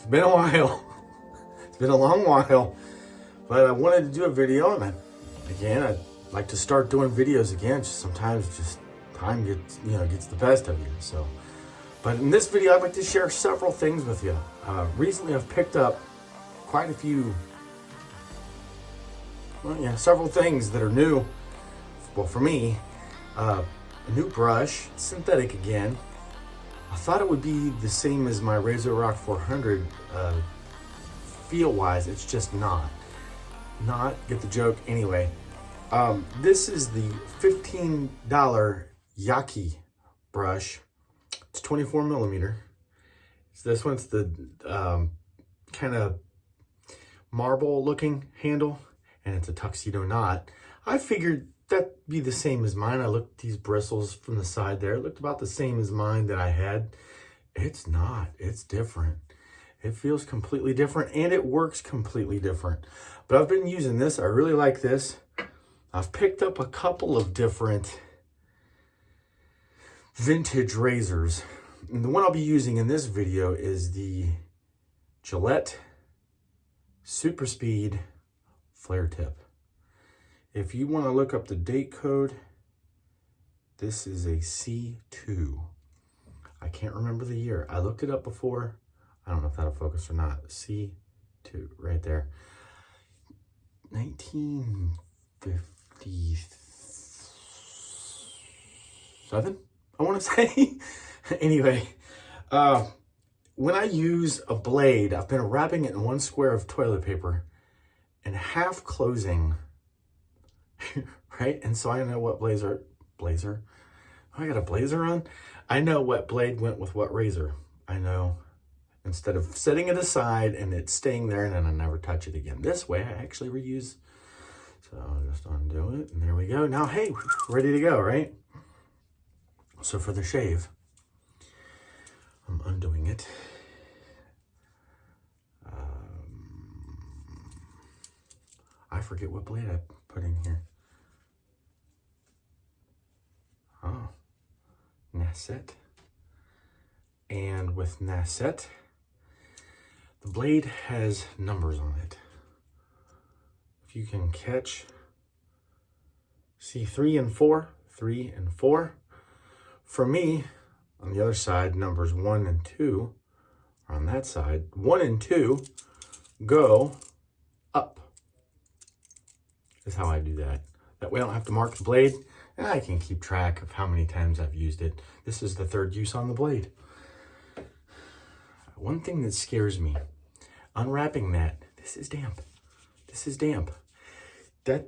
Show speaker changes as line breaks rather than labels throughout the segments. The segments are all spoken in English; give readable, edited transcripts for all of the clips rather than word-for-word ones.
been a while. It's been a long while, but I wanted to do a video, and I'd like to start doing videos again. Just sometimes time gets the best of you. So, but in this video, I'd like to share several things with you. Recently, I've picked up quite a few, several things that are new. Well, for me, a new brush, synthetic again. I thought it would be the same as my Razor Rock 400 feel-wise. It's just not. Get the joke? Anyway, this is the $15 Yaqi brush. It's 24 millimeter. So this one's the kind of marble-looking handle, and it's a tuxedo knot. I figured that'd be the same as mine. I looked at these bristles from the side there. It looked about the same as mine that I had. It's not. It's different. It feels completely different, and it works completely different. But I've been using this. I really like this. I've picked up a couple of different vintage razors. And the one I'll be using in this video is the Gillette Superspeed Flare Tip. If you want to look up the date code, this is a C2. I can't remember the year. I looked it up before. I don't know if that'll focus or not. C2, right there. 1957, I want to say. Anyway, when I use a blade, I've been wrapping it in one square of toilet paper and half closing. Right? And so I know what blazer. I got a blazer on. I know what blade went with what razor. I know, instead of setting it aside and it staying there and then I never touch it again. This way I actually reuse. So I'll just undo it, and there we go. Now, hey, ready to go, right? So for the shave, I'm undoing it. I forget what blade I put in here. Oh, Nasset. And with Nasset, the blade has numbers on it. If you can catch, see 3 and 4, 3 and 4. For me, on the other side, numbers 1 and 2 are on that side. 1 and 2 go up. Is how I do that. That way I don't have to mark the blade, and I can keep track of how many times I've used it. This is the third use on the blade. One thing that scares me, unwrapping that, this is damp. This is damp. I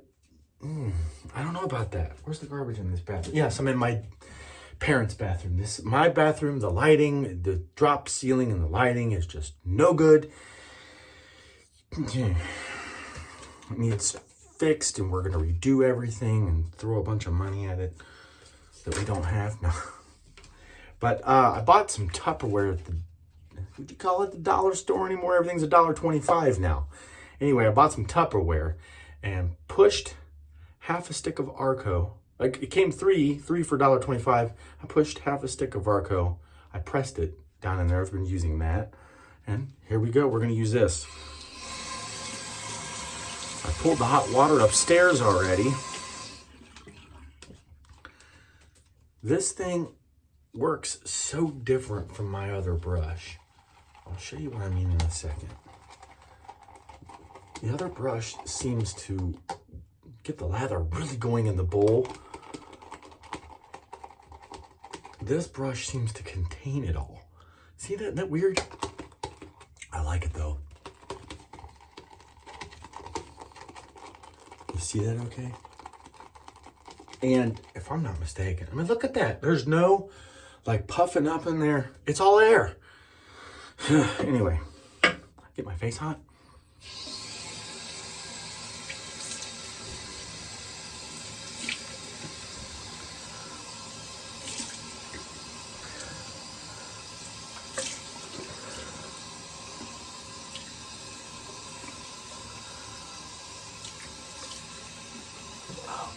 don't know about that. Where's the garbage in this bathroom? Yes, I'm in my parents' bathroom. My bathroom, the lighting, the drop ceiling and the lighting is just no good. It needs fixed, and we're gonna redo everything and throw a bunch of money at it that we don't have. No. But I bought some Tupperware at the, would you call it the dollar store anymore? Everything's $1.25 now. Anyway, I bought some Tupperware and pushed half a stick of Arko. Like, it came three for $1.25. I pushed half a stick of Arko. I pressed it down in there. I've been using that. And here we go. We're going to use this. I pulled the hot water upstairs already. This thing works so different from my other brush. I'll show you what I mean in a second. The other brush seems to get the lather really going in the bowl. This brush seems to contain it all. See that? Isn't that weird? I like it though. You see that okay? And if I'm not mistaken, I mean, look at that. There's no like puffing up in there. It's all air. Anyway, get my face hot.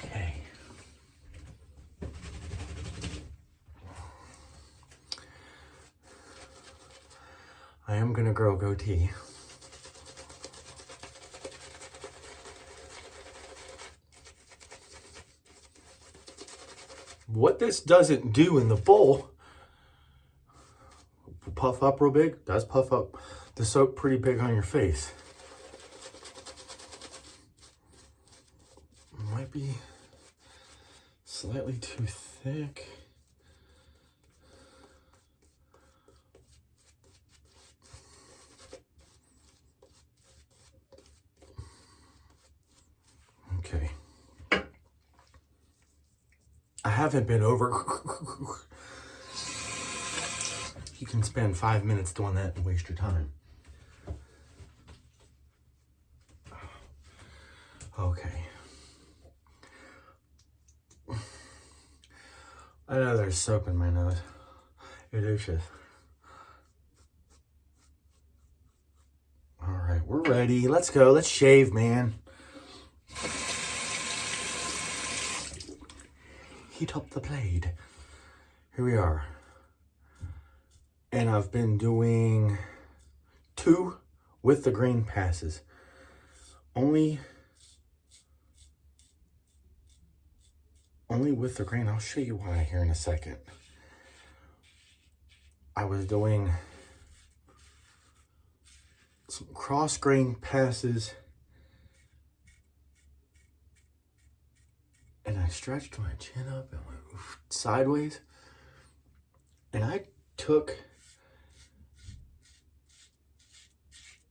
Okay. I I am gonna grow a goatee. What this doesn't do in the bowl, puff up real big, does puff up the soap pretty big on your face. Might be slightly too thick. Okay. I haven't been over. You can spend 5 minutes doing that and waste your time. Okay. I know there's soap in my nose. It is just. All right, we're ready. Let's go. Let's shave, man. Heat up the blade. Here we are. And I've been doing 2 with the grain passes. Only with the grain. I'll show you why here in a second. I was doing some cross grain passes and I stretched my chin up and went sideways. And I took,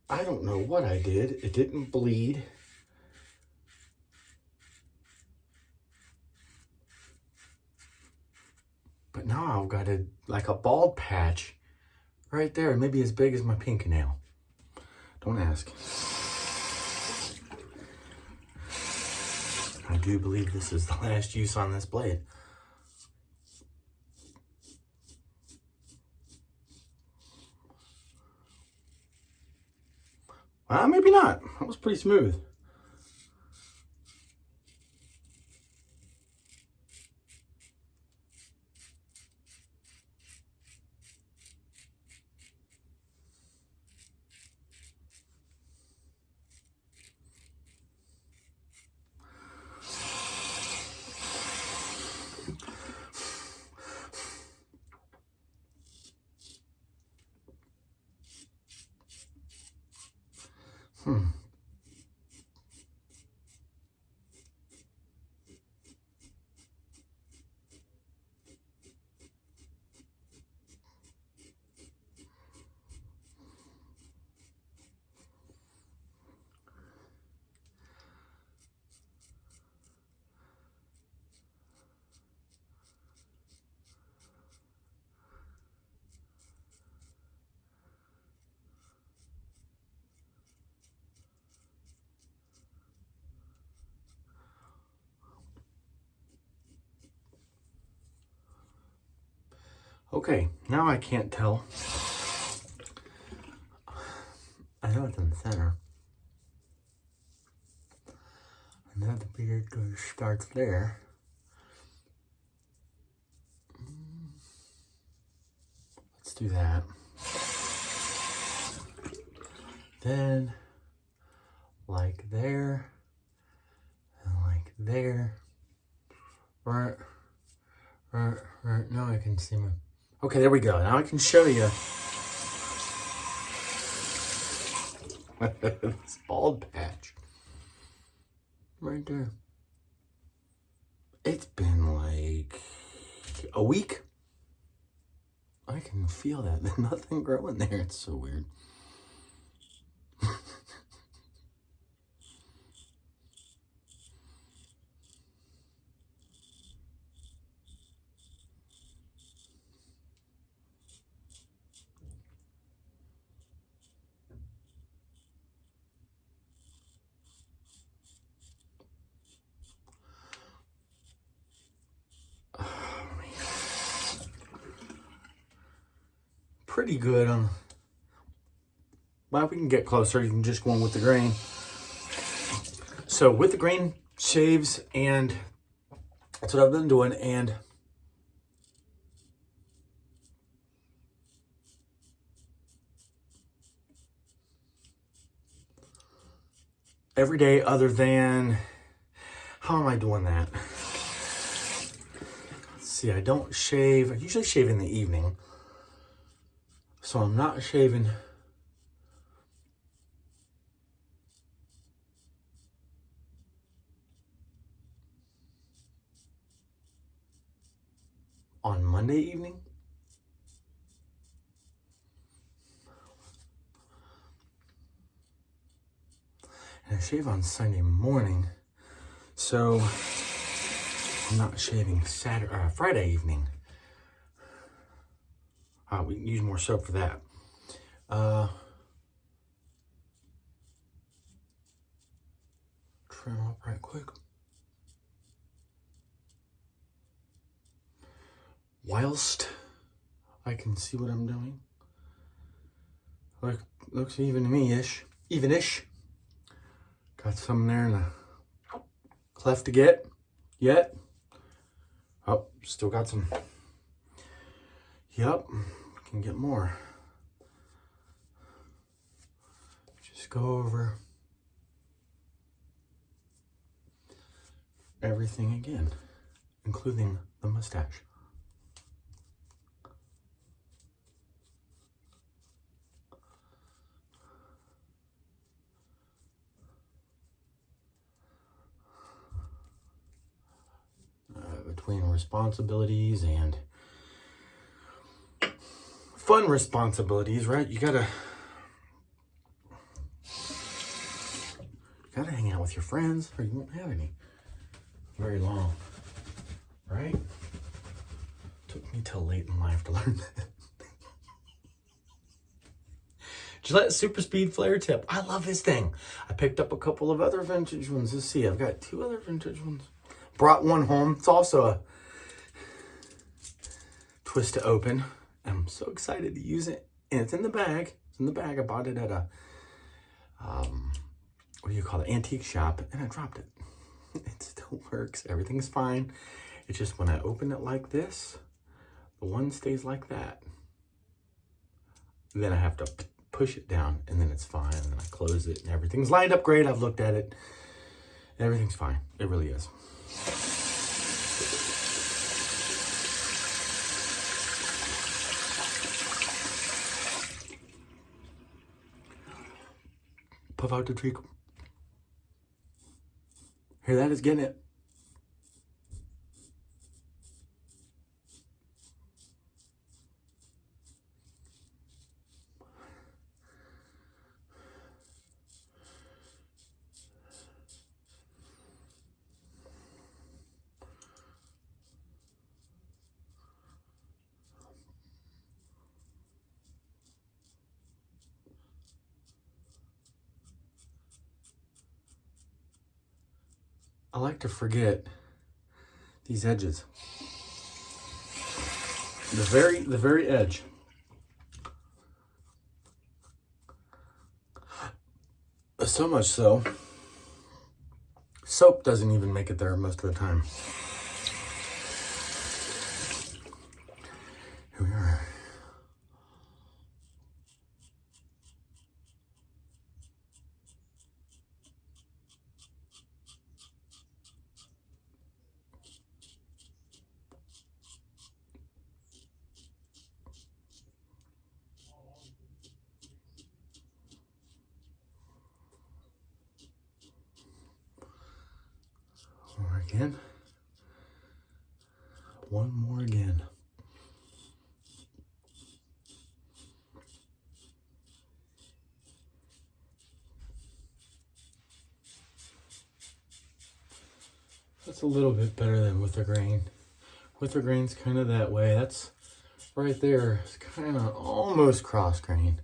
I don't know what I did. It didn't bleed. But now I've got like a bald patch right there, maybe as big as my pinky nail. Don't ask. I do believe this is the last use on this blade. Well, maybe not. That was pretty smooth. Okay, now I can't tell. I know it's in the center. And now the beard starts there. Let's do that. Then, like there, and like there. Right. Now I can see my... Okay, there we go. Now I can show you this bald patch right there. It's been like a week. I can feel that. There's nothing growing there. It's so weird. Pretty good on, well, we can get closer. You can just go on with the grain. So with the grain shaves, and that's what I've been doing. And every day other than, how am I doing that? Let's see, I don't shave. I usually shave in the evening. So I'm not shaving on Monday evening. And I shave on Sunday morning. So I'm not shaving Friday evening. We can use more soap for that. Trim up right quick. Whilst I can see what I'm doing. Looks even to me-ish. Even-ish. Got some there in the cleft to get yet. Oh, still got some. Yep, can get more. Just go over everything again, including the mustache. Between responsibilities and fun responsibilities, right? You gotta hang out with your friends or you won't have any very long, right? Took me till late in life to learn that. Gillette Superspeed Flare Tip. I love this thing. I picked up a couple of other vintage ones. Let's see, I've got 2 other vintage ones. Brought one home. It's also a twist to open. I'm so excited to use it. And it's in the bag. It's in the bag. I bought it at a, what do you call it? Antique shop. And I dropped it. It still works. Everything's fine. It's just when I open it like this, the one stays like that. Then I have to push it down and then it's fine. And then I close it and everything's lined up great. I've looked at it. Everything's fine. It really is. Puff out the treacle. Hear that? It's getting it. I like to forget these edges. The very edge. So much so, soap doesn't even make it there most of the time. Here we are. Again. One more again. That's a little bit better than with the grain. With the grain's kind of that way. That's right there. It's kind of almost cross grain.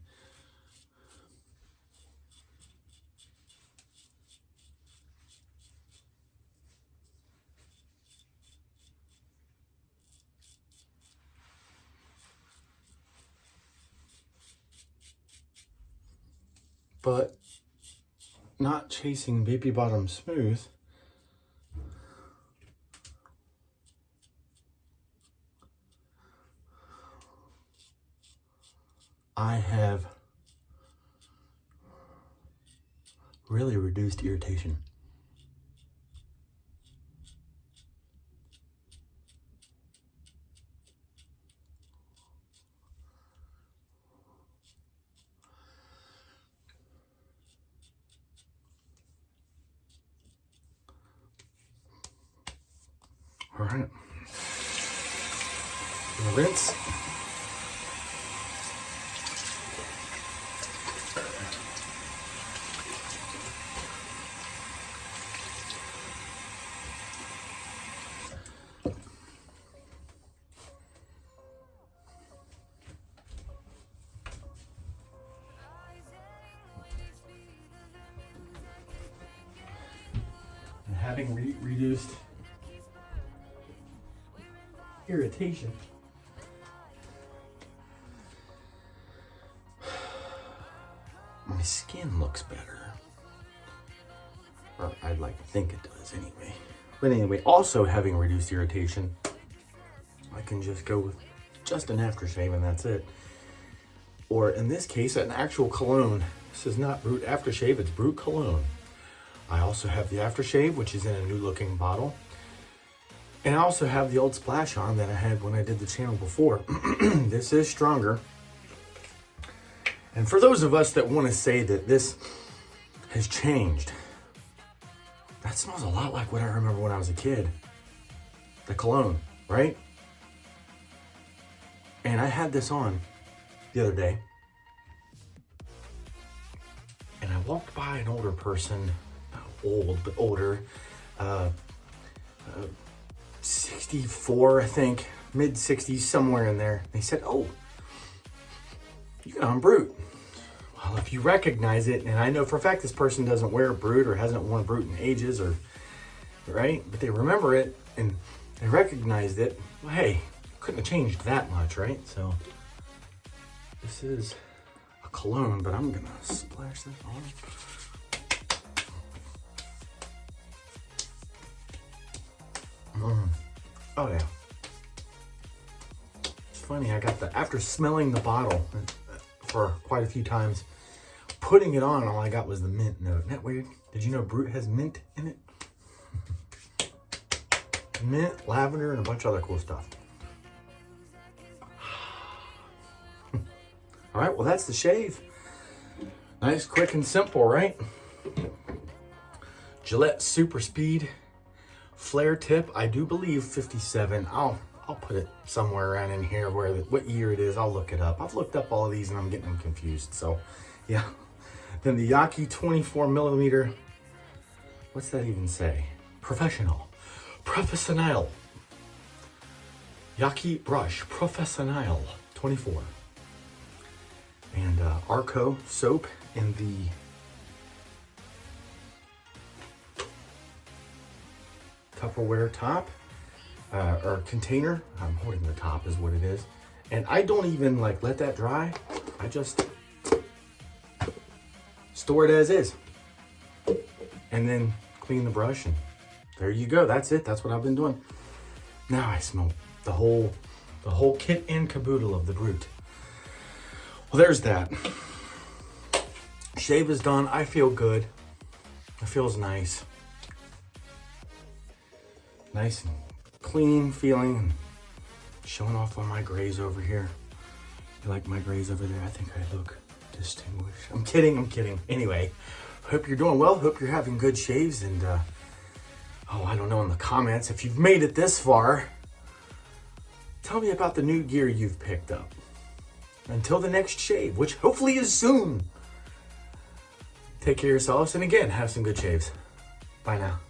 But not chasing baby bottom smooth. I have really reduced irritation. All right. Rinse. And having reduced irritation, my skin looks better. Or I'd like to think it does anyway. But anyway, also having reduced irritation, I can just go with just an aftershave and that's it. Or in this case, an actual cologne. This is not BRUT Aftershave, it's BRUT Cologne. I also have the aftershave, which is in a new looking bottle. And I also have the old splash on that I had when I did the channel before. This is stronger. And for those of us that want to say that this has changed, that smells a lot like what I remember when I was a kid. The cologne, right? And I had this on the other day. And I walked by an older person, not old, but older, 64, I think, mid 60s, somewhere in there. They said, "Oh, you got on BRUT." Well, if you recognize it, and I know for a fact this person doesn't wear BRUT or hasn't worn BRUT in ages, or right, but they remember it and they recognized it. Well, hey, couldn't have changed that much, right? So this is a cologne, but I'm gonna splash this on. Oh yeah. It's funny, I got after smelling the bottle for quite a few times, putting it on, all I got was the mint note. Isn't that weird? Did you know BRUT has mint in it? Mint, lavender, and a bunch of other cool stuff. All right, well that's the shave. Nice, quick, and simple, right? Gillette Superspeed Flare Tip, I do believe 57. I'll put it somewhere around in here where what year it is. I'll look it up. I've looked up all of these and I'm getting them confused. So yeah. Then the Yaqi 24 millimeter. What's that even say? Professional. Yaqi brush, Professional 24. And Arko soap in the Tupperware top or container. I'm holding the top is what it is. And I don't even like let that dry. I just store it as is. And then clean the brush and there you go. That's it. That's what I've been doing. Now I smell the whole kit and caboodle of the BRUT. Well, there's that. Shave is done. I feel good. It feels nice. Nice and clean feeling and showing off on my grays over here. You like my grays over there? I think I look distinguished. I'm kidding. Anyway, hope you're doing well. Hope you're having good shaves and I don't know in the comments if you've made it this far. Tell me about the new gear you've picked up. Until the next shave, which hopefully is soon. Take care of yourselves and again, have some good shaves. Bye now.